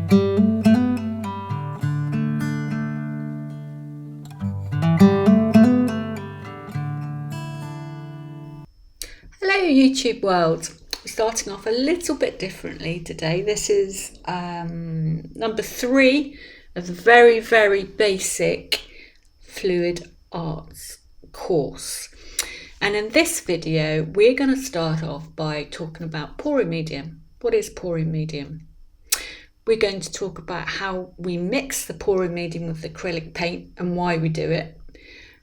Hello YouTube world, we're starting off a little bit differently today. This is number 3 of the very basic fluid arts course, and in this video we're going to start off by talking about pouring medium. What is pouring medium? We're going to talk about how we mix the pouring medium with acrylic paint and why we do it.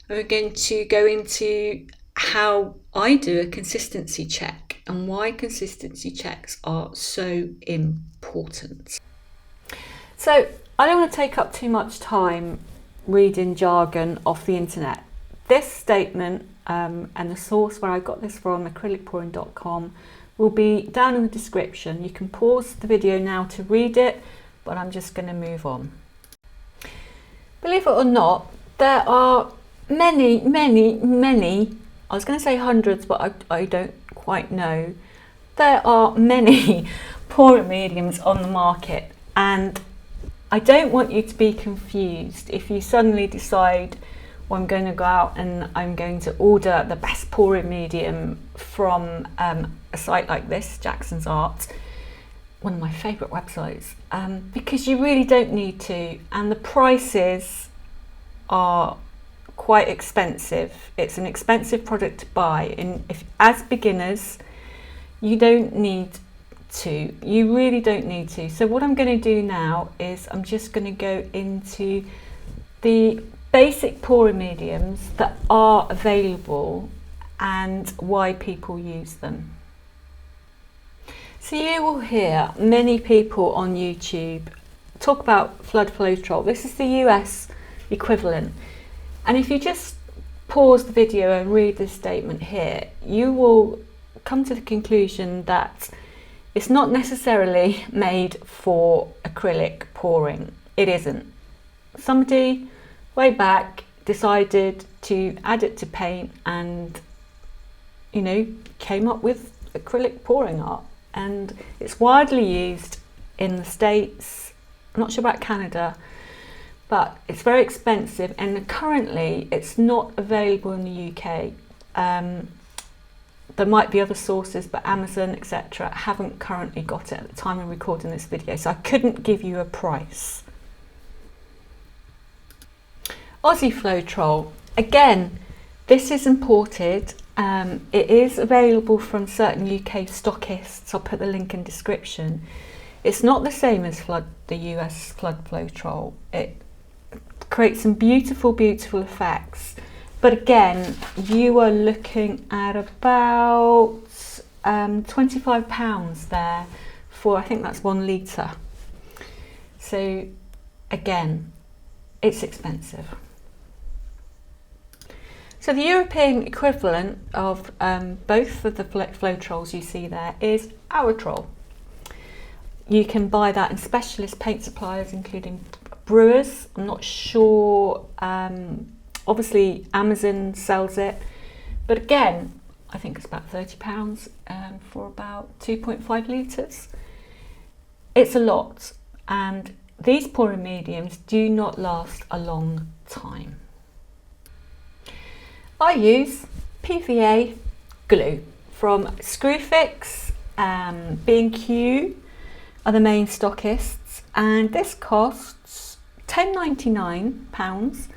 And we're going to go into how I do a consistency check and why consistency checks are so important. So I don't want to take up too much time reading jargon off the internet. This statement and the source where I got this from, acrylicpouring.com, will be down in the description. You can pause the video now to read it, but I'm just going to move on. Believe it or not, there are many, I was going to say hundreds, but I don't quite know. There are many pouring mediums on the market, and I don't want you to be confused if you suddenly decide, well, I'm going to go out and I'm going to order the best pouring medium from a site like this, Jackson's Art, one of my favourite websites, because you really don't need to, and the prices are quite expensive. It's an expensive product to buy, and if as beginners you don't need to, you really don't need to. So what I'm going to do now is I'm just going to go into the basic pouring mediums that are available and why people use them. So you will hear many people on YouTube talk about Floetrol. This is the US equivalent. And if you just pause the video and read this statement here, you will come to the conclusion that it's not necessarily made for acrylic pouring. It isn't. Somebody way back decided to add it to paint and, you know, came up with acrylic pouring art. And it's widely used in the States. I'm not sure about Canada, but it's very expensive, and currently it's not available in the UK. There might be other sources, but Amazon, etc. haven't currently got it at the time of recording this video, so I couldn't give you a price. Aussie Floetrol, again, this is imported. It is available from certain UK stockists. I'll put the link in description. It's not the same as the US Floetrol. It create some beautiful effects, but again you are looking at about £25 there for, I think that's 1 litre. So again, it's expensive. So the European equivalent of both of the Floetrols you see there is Floetrol. You can buy that in specialist paint suppliers, including brewers. I'm not sure, obviously Amazon sells it, but again I think it's about £30 for about 2.5 litres. It's a lot, and these pouring mediums do not last a long time. I use PVA Glue from Screwfix. B&Q are the main stockists, and this costs £10.99,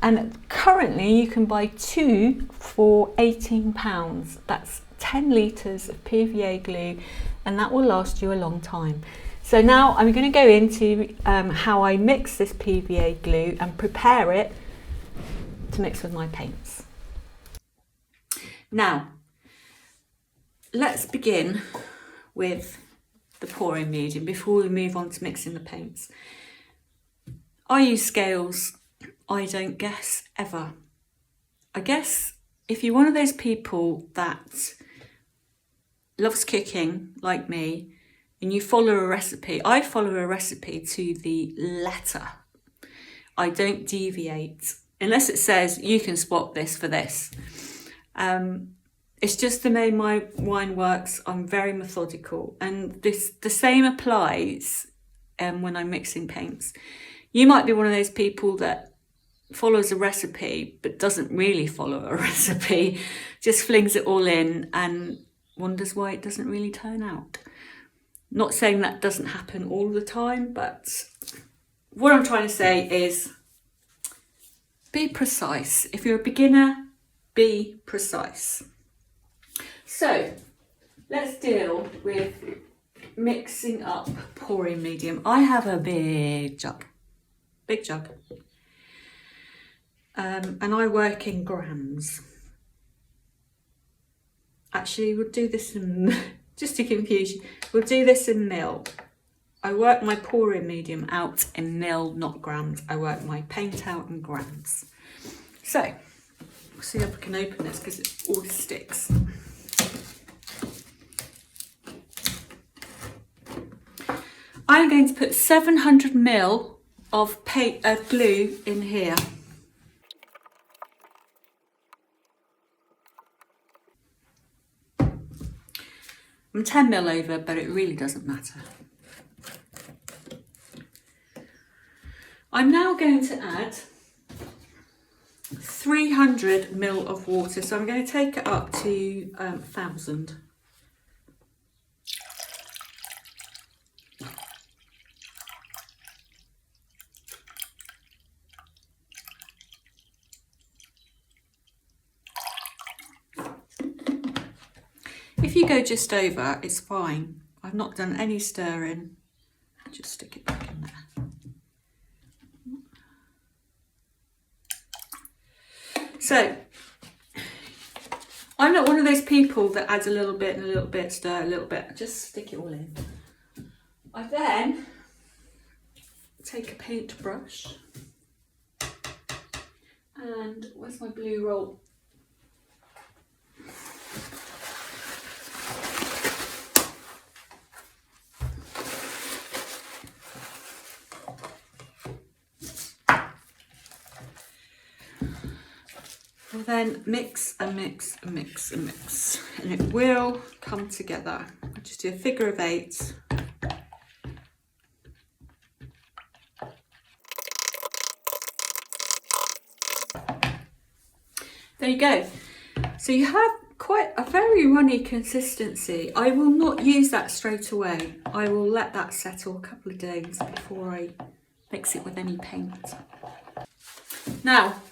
and currently you can buy 2 for £18. That's 10 litres of PVA glue, and that will last you a long time. So now I'm going to go into how I mix this PVA glue and prepare it to mix with my paints. Now let's begin with the pouring medium before we move on to mixing the paints. I use scales. I don't guess ever. I guess if you're one of those people that loves cooking like me and you follow a recipe, I follow a recipe to the letter. I don't deviate unless it says you can swap this for this. It's just the way my wine works. I'm very methodical, and the same applies when I'm mixing paints. You might be one of those people that follows a recipe but doesn't really follow a recipe, just flings it all in and wonders why it doesn't really turn out. Not saying that doesn't happen all the time, but what I'm trying to say is be precise. If you're a beginner, be precise. So let's deal with mixing up pouring medium. I have a big jug, and I work in grams. Actually, we'll do this in, just to confuse you, we'll do this in mil. I work my pouring medium out in mil, not grams. I work my paint out in grams. So, we'll see if I can open this because it all sticks. I'm going to put 700 ml of glue in here. I'm 10 ml over, but it really doesn't matter. I'm now going to add 300 ml of water, so I'm going to take it up to 1,000. If you go just over, it's fine. I've not done any stirring. Just stick it back in there. So, I'm not one of those people that adds a little bit and a little bit, stir a little bit. I just stick it all in. I then take a paintbrush and where's my blue roll? We'll then mix and mix and mix and mix, and it will come together. I'll just do a figure of 8. There you go. So you have quite a very runny consistency. I will not use that straight away. I will let that settle a couple of days before I mix it with any paint. Now,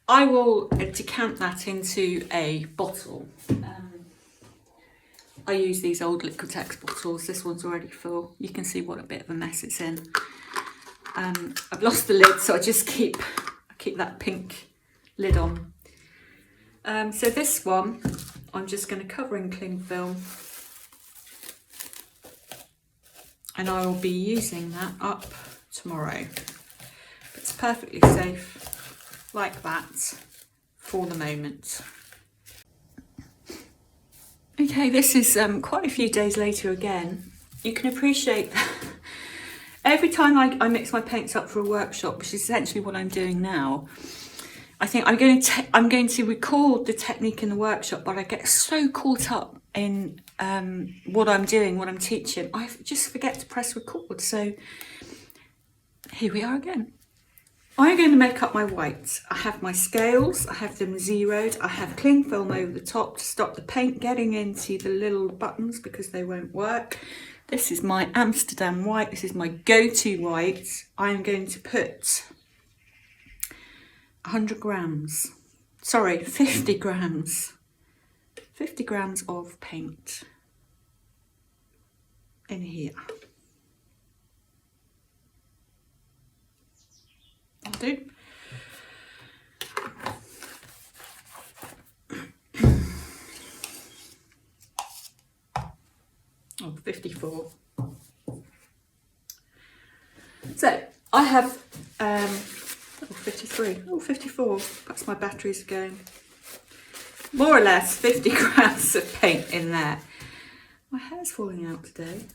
I will decant that into a bottle. I use these old Liquitex bottles. This one's already full. You can see what a bit of a mess it's in. I've lost the lid, so I just keep that pink lid on. So this one, I'm just going to cover in cling film, and I will be using that up tomorrow. It's perfectly safe. Like that for the moment. Okay, this is quite a few days later again. You can appreciate every time I mix my paints up for a workshop, which is essentially what I'm doing now. I think I'm going to record the technique in the workshop, but I get so caught up in what I'm doing, what I'm teaching, I just forget to press record. So here we are again. I'm going to make up my whites. I have my scales, I have them zeroed, I have cling film over the top to stop the paint getting into the little buttons because they won't work. This is my Amsterdam white, this is my go-to white. I'm going to put 100 grams, sorry, 50 grams. 50 grams of paint in here. I'll do. Oh, 54. So I have 53. Oh, 54. Perhaps my batteries are going. More or less 50 grams of paint in there. My hair's falling out today.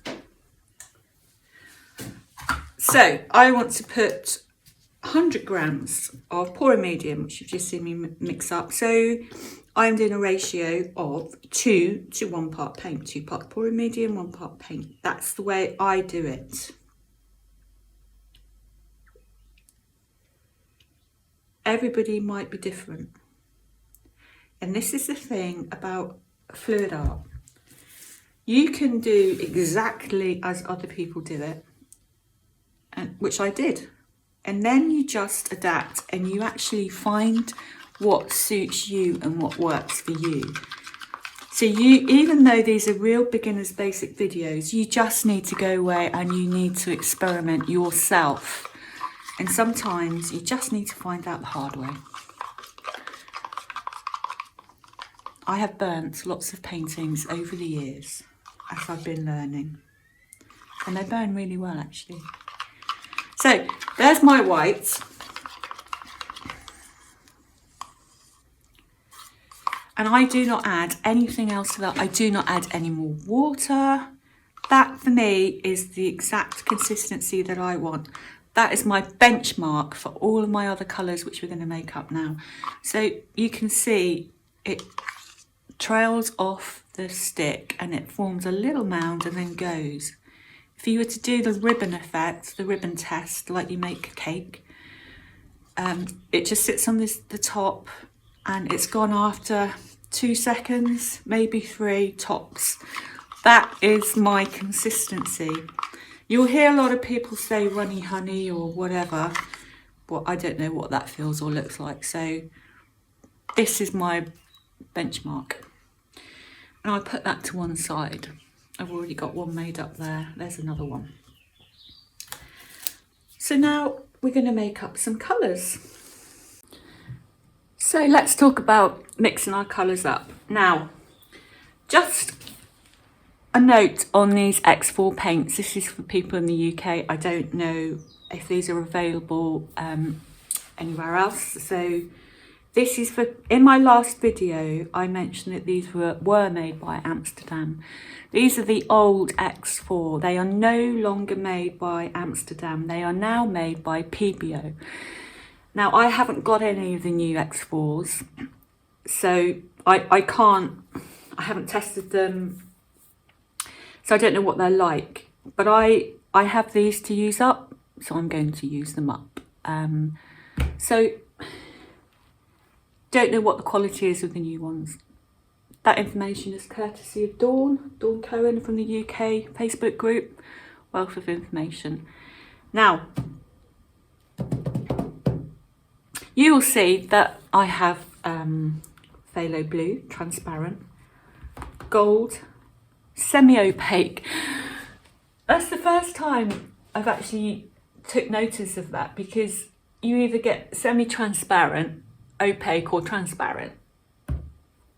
So I want to put 100 grams of pouring medium, which you've just seen me mix up. So I'm doing a ratio of 2 to 1 part paint, 2 parts pouring medium, 1 part paint. That's the way I do it. Everybody might be different. And this is the thing about fluid art. You can do exactly as other people do it, and which I did. And then you just adapt and you actually find what suits you and what works for you. So even though these are real beginners basic videos, you just need to go away and you need to experiment yourself. And sometimes you just need to find out the hard way. I have burnt lots of paintings over the years as I've been learning. And they burn really well actually. So there's my whites. And I do not add anything else to that. I do not add any more water. That for me is the exact consistency that I want. That is my benchmark for all of my other colours, which we're going to make up now. So you can see it trails off the stick and it forms a little mound and then goes. If you were to do the ribbon effect, the ribbon test, like you make a cake, it just sits on the top and it's gone after 2 seconds, maybe 3 tops. That is my consistency. You'll hear a lot of people say runny honey or whatever. Well, I don't know what that feels or looks like. So this is my benchmark. And I put that to one side. I've already got one made up there. There's another one. So now we're going to make up some colours. So let's talk about mixing our colours up. Now, just a note on these X4 paints. This is for people in the UK. I don't know if these are available anywhere else. So this is for, in my last video, I mentioned that these were made by Amsterdam. These are the old X4. They are no longer made by Amsterdam. They are now made by PBO. Now, I haven't got any of the new X4s, so I haven't tested them, so I don't know what they're like, but I have these to use up, so I'm going to use them up. So, don't know what the quality is of the new ones. That information is courtesy of Dawn Cohen from the UK Facebook group, wealth of information. Now, you will see that I have phthalo blue, transparent, gold, semi-opaque. That's the first time I've actually took notice of that, because you either get semi-transparent, opaque or transparent.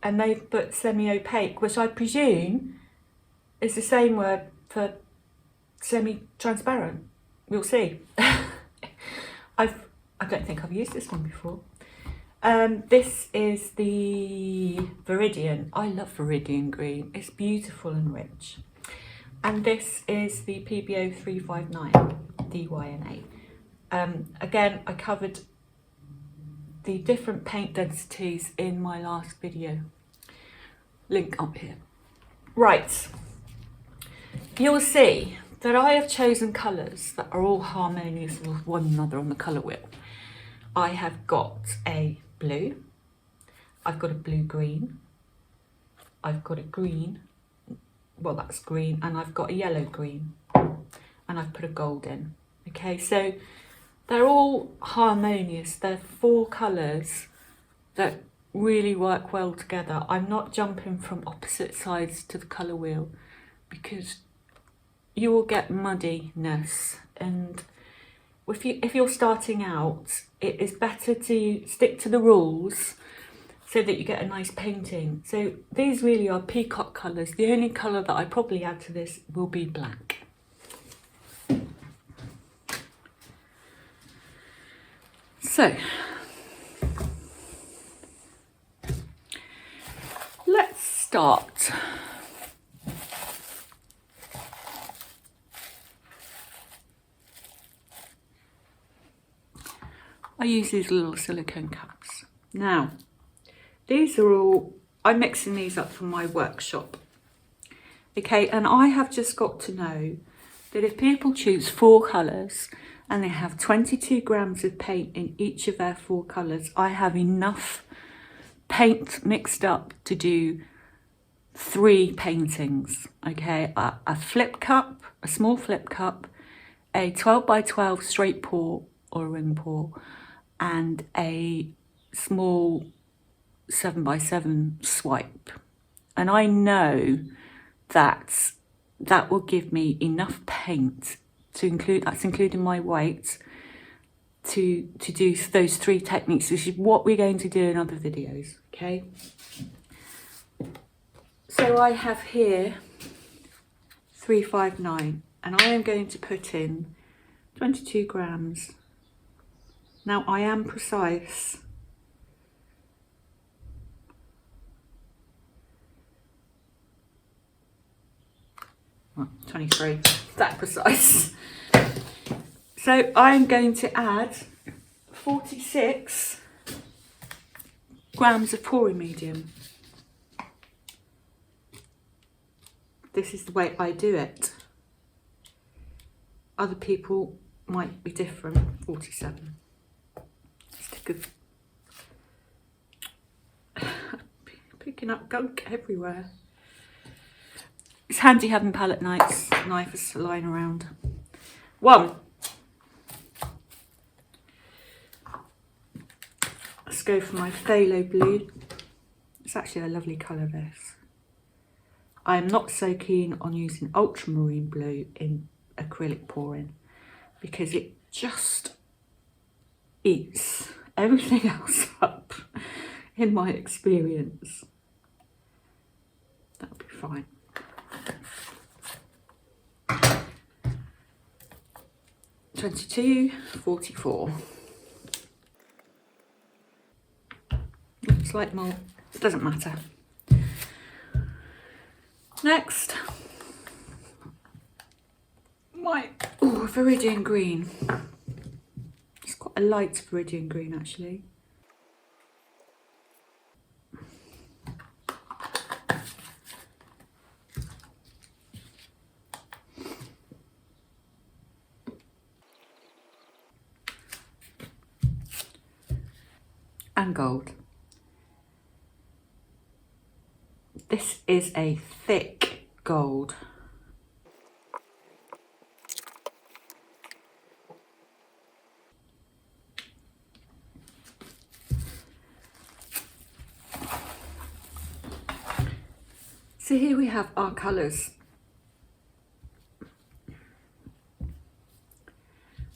And they've put semi-opaque, which I presume is the same word for semi-transparent. We'll see. I don't think I've used this one before. This is the Viridian. I love Viridian green. It's beautiful and rich. And this is the PBO 359 DYNA. Again, I covered the different paint densities in my last video. Link up here. Right. You'll see that I have chosen colours that are all harmonious with one another on the colour wheel. I have got a blue, I've got a blue-green, I've got a green, well that's green, and I've got a yellow-green, and I've put a gold in. Okay, so they're all harmonious. They're 4 colours that really work well together. I'm not jumping from opposite sides to the colour wheel because you will get muddiness, and if you're starting out, it is better to stick to the rules so that you get a nice painting. So these really are peacock colours. The only colour that I probably add to this will be black. So let's start. I use these little silicone cups. Now, these are all, I'm mixing these up for my workshop. Okay, and I have just got to know that if people choose 4 colours and they have 22 grams of paint in each of their 4 colours, I have enough paint mixed up to do 3 paintings. Okay, a flip cup, a small flip cup, a 12 by 12 straight pour or a ring pour, and a small 7 by 7 swipe. And I know that that will give me enough paint to include, that's including my white, to do those 3 techniques, which is what we're going to do in other videos. Okay, so I have here 359, and I am going to put in 22 grams. Now I am precise. Well, 23, that precise. So I'm going to add 46 grams of pouring medium. This is the way I do it. Other people might be different. 47. Stick of picking up gunk everywhere. It's handy having palette knives lying around. 1. Let's go for my phthalo blue. It's actually a lovely colour, this. I'm not so keen on using ultramarine blue in acrylic pouring because it just eats everything else up in my experience. That'll be fine. $22, $44. Looks like more. It doesn't matter. Next, my Viridian green. It's quite a light Viridian green, actually. And gold. This is a thick gold. So here we have our colours.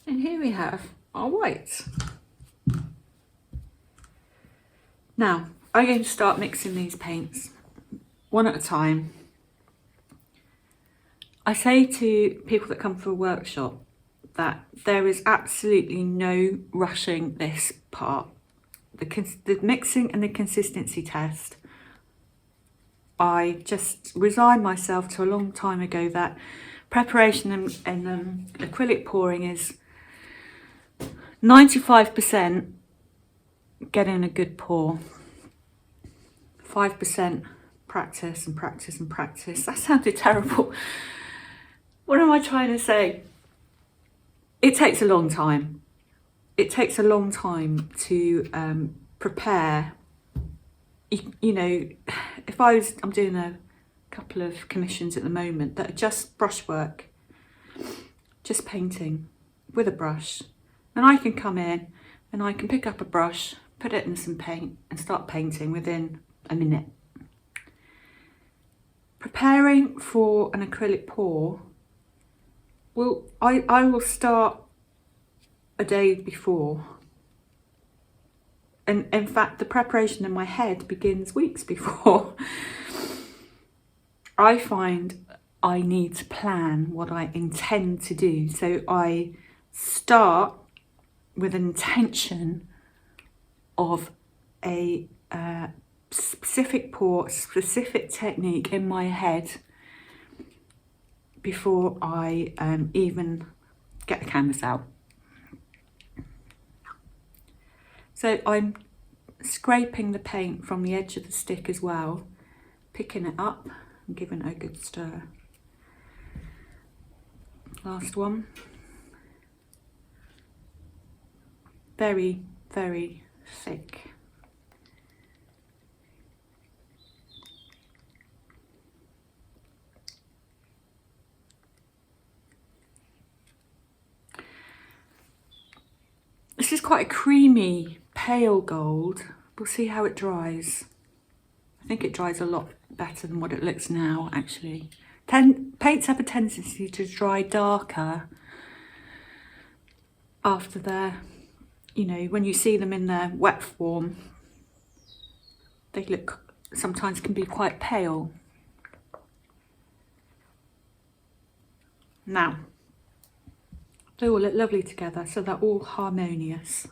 And here we have our whites. Now, I'm going to start mixing these paints one at a time. I say to people that come for a workshop that there is absolutely no rushing this part. The mixing and the consistency test, I just resigned myself to a long time ago that preparation and acrylic pouring is 95% getting a good pour, 5% practice and practice and practice. That sounded terrible. What am I trying to say? It takes a long time. It takes a long time to prepare. You know, if I'm doing a couple of commissions at the moment that are just brushwork, just painting with a brush, and I can come in and I can pick up a brush, put it in some paint and start painting within a minute. Preparing for an acrylic pour, I will start a day before. And in fact, the preparation in my head begins weeks before. I find I need to plan what I intend to do. So I start with an intention of a specific pour, specific technique in my head before I even get the canvas out. So I'm scraping the paint from the edge of the stick as well, picking it up and giving it a good stir. Last one. Very, very thick. This is quite a creamy, pale gold. We'll see how it dries. I think it dries a lot better than what it looks now, actually. Paints have a tendency to dry darker after they're, you know, when you see them in their wet form, they look, sometimes can be quite pale. Now, they all look lovely together, so they're all harmonious.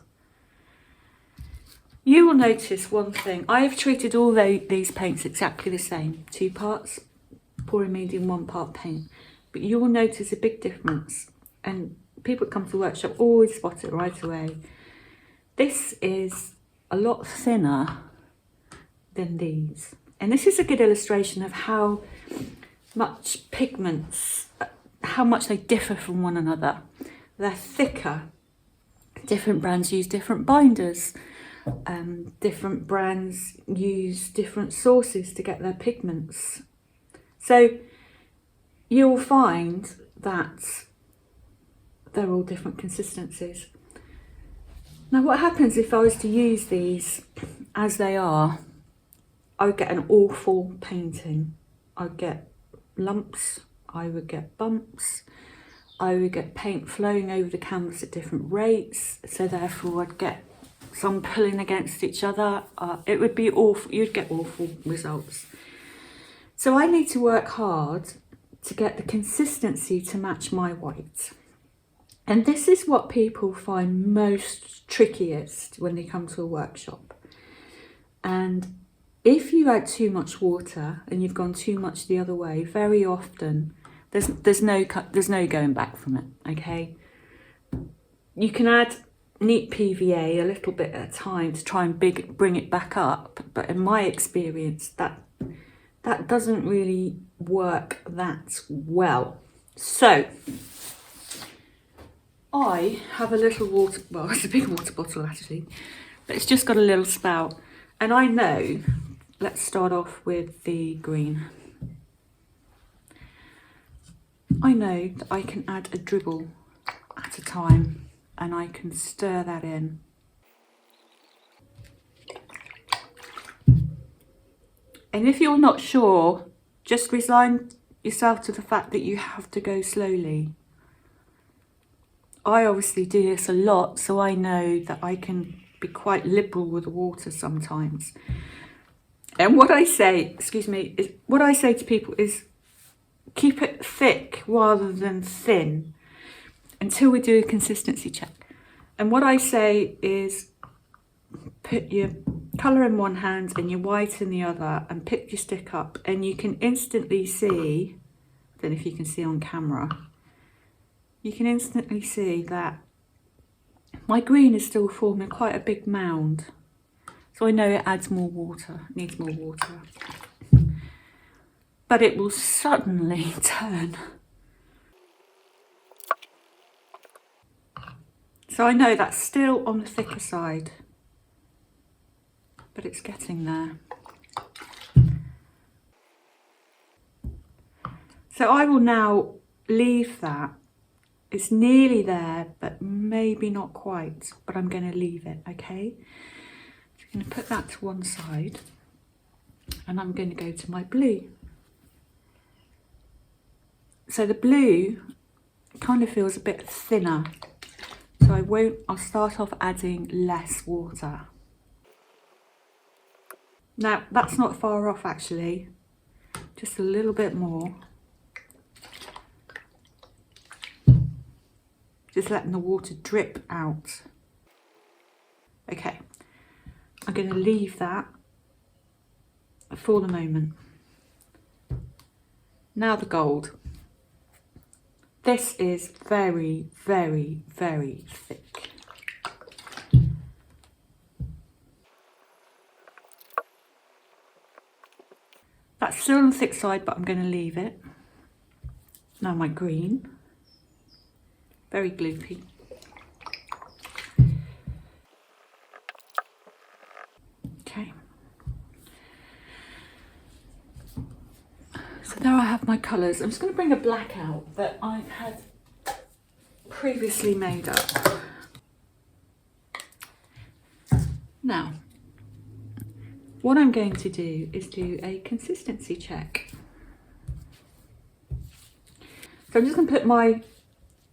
You will notice one thing. I have treated all these paints exactly the same. 2 parts pouring medium, 1 part paint. But you will notice a big difference. And people that come to the workshop always spot it right away. This is a lot thinner than these. And this is a good illustration of how much pigments, how much they differ from one another. They're thicker. Different brands use different binders. Different brands use different sources to get their pigments. So you'll find that they're all different consistencies. Now what happens if I was to use these as they are, I would get an awful painting. I'd get lumps, I would get bumps, I would get paint flowing over the canvas at different rates, so therefore I'd get some pulling against each other. It would be awful, you'd get awful results. So I need to work hard to get the consistency to match my white. And this is what people find most trickiest when they come to a workshop. And if you add too much water and you've gone too much the other way, very often there's no going back from it, okay? You can add neat PVA a little bit at a time to try and bring it back up, but in my experience that doesn't really work that well. So I have a little water, well, it's a big water bottle actually, but it's just got a little spout. And I know, let's start off with the green. I know that I can add a dribble at a time and I can stir that in. And if you're not sure, just resign yourself to the fact that you have to go slowly. I obviously do this a lot, so I know that I can be quite liberal with the water sometimes. And what I say, what I say to people is keep it thick rather than thin until we do a consistency check. And what I say is put your colour in one hand and your white in the other and pick your stick up, and you can instantly see, I don't know if you can see on camera, you can instantly see that my green is still forming quite a big mound. So I know it adds more water, needs more water. But it will suddenly turn. So I know that's still on the thicker side, but it's getting there. So I will now leave that. It's nearly there, but maybe not quite, but I'm going to leave it, okay? So I'm going to put that to one side, and I'm going to go to my blue. So the blue kind of feels a bit thinner, so I'll start off adding less water. Now, that's not far off actually, just a little bit more. Just letting the water drip out. Okay, I'm going to leave that for the moment. Now the gold. This is very, very, very thick. That's still on the thick side, but I'm going to leave it. Now my green. Very gloopy. Okay. So there I have my colours. I'm just going to bring a black out that I had previously made up. Now, what I'm going to do is do a consistency check. So I'm just going to put my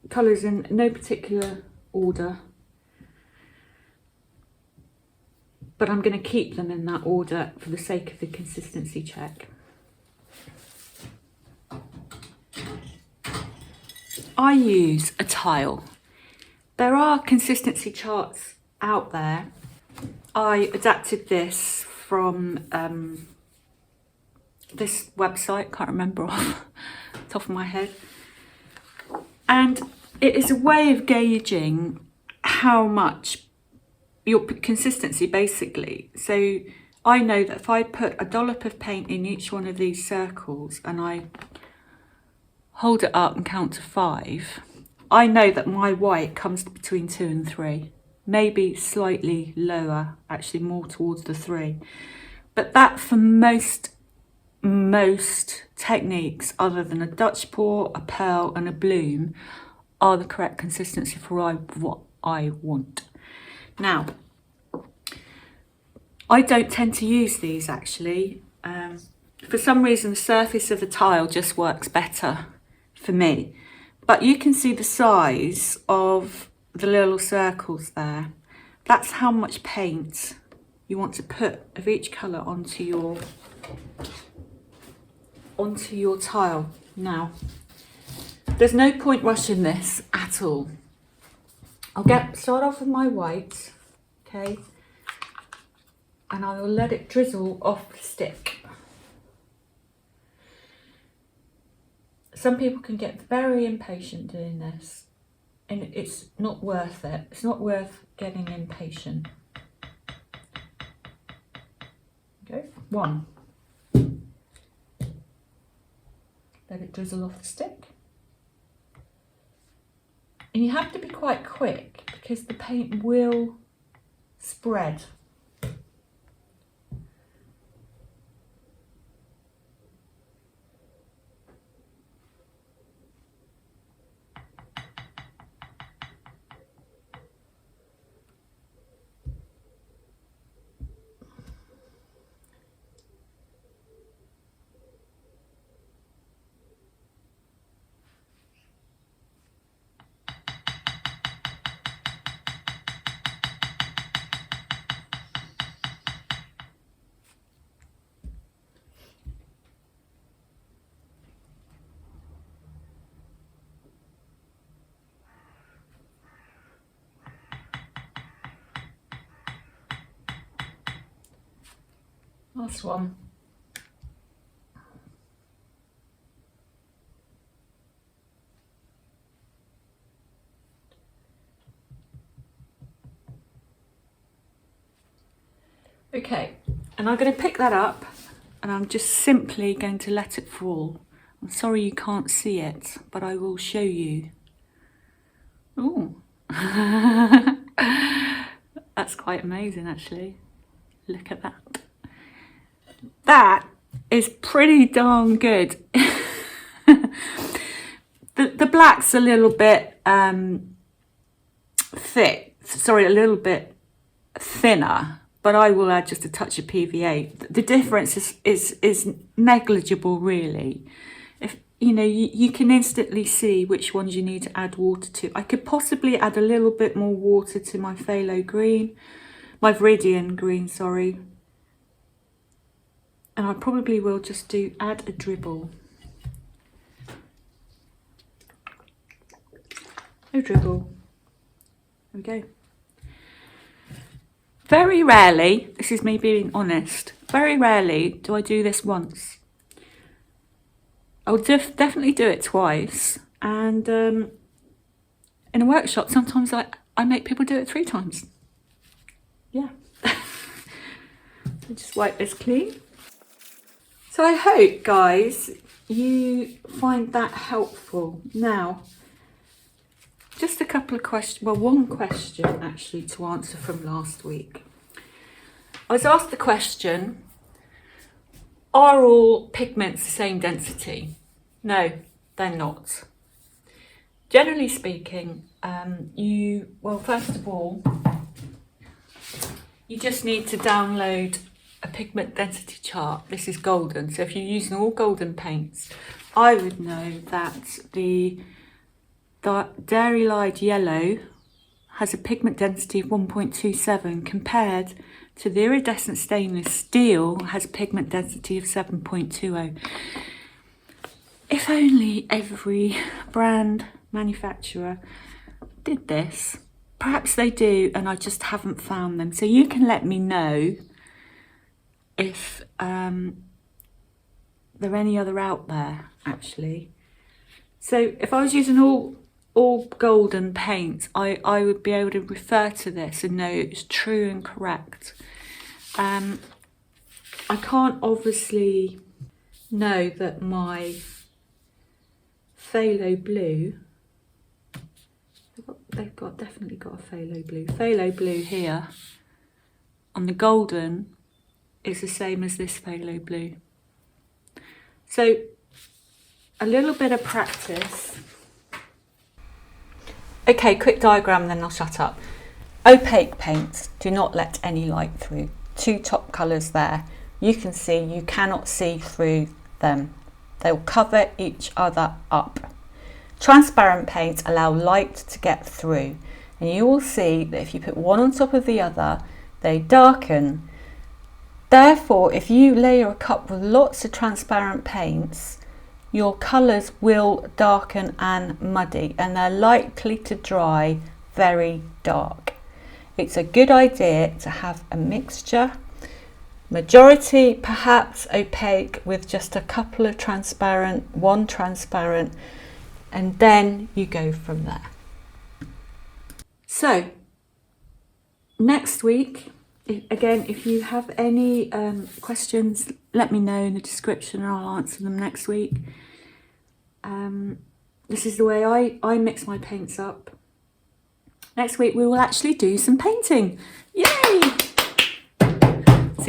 colours in no particular order, but I'm going to keep them in that order for the sake of the consistency check. I use a tile. There are consistency charts out there. I adapted this from this website, can't remember off the top of my head. And it is a way of gauging how much your consistency basically. So I know that if I put a dollop of paint in each one of these circles and I hold it up and count to 5, I know that my white comes between 2 and 3, maybe slightly lower, actually more towards the 3. But that for most techniques other than a Dutch pour, a pearl and a bloom are the correct consistency for what I want. Now, I don't tend to use these actually. For some reason the surface of the tile just works better for me. But you can see the size of the little circles there. That's how much paint you want to put of each colour onto your tile. Now, there's no point rushing this at all. I'll start off with my white, okay, and I will let it drizzle off the stick. Some people can get very impatient doing this, and it's not worth it. It's not worth getting impatient. Okay, 1. Let it drizzle off the stick. And you have to be quite quick because the paint will spread. Last one. Okay, and I'm going to pick that up and I'm just simply going to let it fall. I'm sorry you can't see it, but I will show you. Oh, that's quite amazing actually. Look at that. That is pretty darn good. The black's a little bit thick, sorry, a little bit thinner, but I will add just a touch of PVA. The difference is negligible really. If you know, you can instantly see which ones you need to add water to. I could possibly add a little bit more water to my phthalo green, my Viridian green, sorry. And I probably will just add a dribble. A dribble. There we go. Very rarely, this is me being honest, very rarely do I do this once. I'll definitely do it twice. And in a workshop, sometimes I make people do it 3 times. Yeah. So just wipe this clean. So I hope, guys, you find that helpful. Now, just a couple of questions, well, one question actually to answer from last week. I was asked the question, are all pigments the same density? No, they're not. Generally speaking, first of all, you just need to download a pigment density chart. This is golden, so if you're using all golden paints, I would know that the Dairy Lied Yellow has a pigment density of 1.27 compared to the iridescent stainless steel has a pigment density of 7.20. If only every brand manufacturer did this. Perhaps they do and I just haven't found them. So you can let me know if there are any other out there actually. So if I was using all golden paints, I would be able to refer to this and know it's true and correct. I can't obviously know that my phthalo blue, they've definitely got a phthalo blue. Phthalo blue here on the golden is the same as this phthalo blue. So a little bit of practice. Okay, quick diagram, then I'll shut up. Opaque paints do not let any light through. Two top colours there. You can see, you cannot see through them. They'll cover each other up. Transparent paints allow light to get through. And you will see that if you put one on top of the other, they darken. Therefore, if you layer a cup with lots of transparent paints, your colours will darken and muddy and they're likely to dry very dark. It's a good idea to have a mixture, majority perhaps opaque with just a couple of transparent, one transparent, and then you go from there. So next week, again, if you have any questions, let me know in the description and I'll answer them next week. This is the way I mix my paints up. Next week we will actually do some painting. Yay!